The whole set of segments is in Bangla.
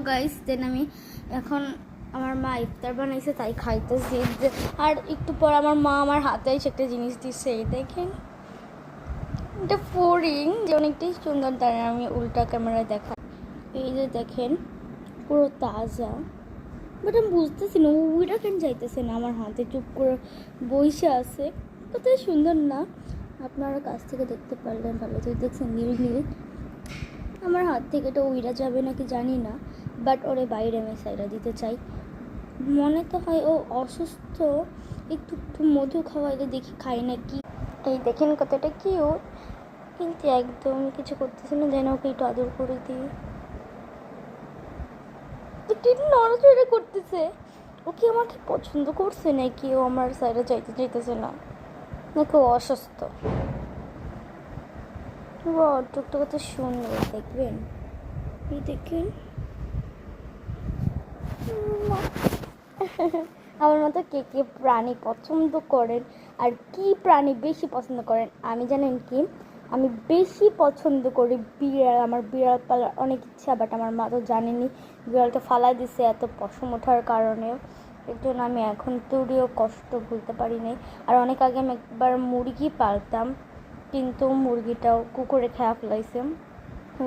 গাইস দেন আমি এখন আমার মা ইফতার বানাইছে তাই খাইতেছি। আর একটু পর আমার মা আমার হাতে এসে একটা জিনিস দিচ্ছে, এই দেখেন এটা ফড়িং, যে অনেকটাই সুন্দর। দাঁড়ান আমি উল্টা ক্যামেরায় দেখা, এই যে দেখেন পুরো তাজা। বাট আমি বুঝতেছি না ওইটা কেন যাইতেছে না, আমার হাতে চুপ করে বইসে আছে, কতই সুন্দর না? আপনারা কাছ থেকে দেখতে পারলেন ভালো, তুই দেখছেন নীল নীল। আমার হাত থেকে এটা উইরা যাবে নাকি জানি না, বাট ওরে বাইরে আমি সাইডা দিতে চাই। মনে তো হয় ও অসুস্থ, একটু একটু মধু খাওয়াইলে দেখি খাই না কি। এই দেখেন কতটা কিউট, কিন্তু একদম কিছু করতেছে না, যেন ওকে একটু আদর করে দিই। একটু নড়াচড়া করতেছে, ও কি আমাকে পছন্দ করছে নাকি ও আমার সাইডে চাইতেছে না, নাকি ও অসুস্থ? টুকটা কত সুন্দর দেখবেন, এই দেখেন আমার মতো কে কে প্রাণী পছন্দ করেন আর কি প্রাণী বেশি পছন্দ করেন? আমি জানেন কি, আমি বেশি পছন্দ করি বিড়াল। আমার বিড়াল পালার অনেক ইচ্ছা, বাট আমার মা তো জানেনি বিড়ালটা ফালাই দিছে এত পশম ওঠার কারণে। এর জন্য আমি এখন তোরও কষ্ট ভুলতে পারি নাই। আর অনেক আগে আমি একবার মুরগি পালতাম, কিন্তু মুরগিটাও কুকুরে খেয়া ফেলাইছে।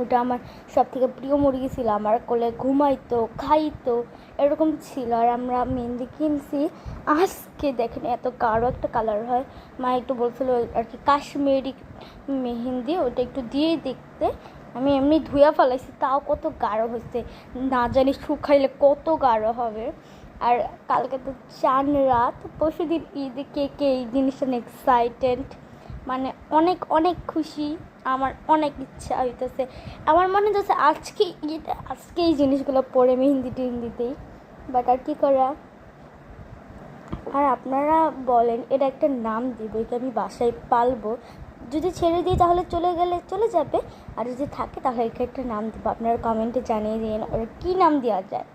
ওটা আমার সব থেকে প্রিয় মুরগি ছিল, আমার কোলে ঘুমাইতো খাইতো এরকম ছিল। আর আমরা মেহেন্দি কিনছি, আজকে দেখেন এত গাঢ় একটা কালার হয়। মা একটু বলছিল আর কি কাশ্মীরি মেহেন্দি, ওটা একটু দিয়ে দেখতে। আমি এমনি ধুয়া ফেলাইছি, তাও কত গাঢ় হয়েছে, না জানি শুকাইলে কত গাঢ় হবে। আর কালকে তো চান রাত, পরশু দিন ঈদ, কে কে এই জিনিসটা এক্সাইটেড, মানে অনেক অনেক খুশি। আমার অনেক ইচ্ছা হইতেছে, আমার মনে হচ্ছে আজকে ঈদ, আজকে এই জিনিসগুলো পরে মেহেন্দি টেহেন্দিতেই, বাট আর কি করা। আর আপনারা বলেন এটা একটা নাম দিব, এটা আমি বাসায় পালবো। যদি ছেড়ে দিই তাহলে চলে গেলে চলে যাবে, আর যদি থাকে তাহলে এটা একটা নাম দিব। আপনারা কমেন্টে জানিয়ে দিন ওর কী নাম দেওয়া যায়।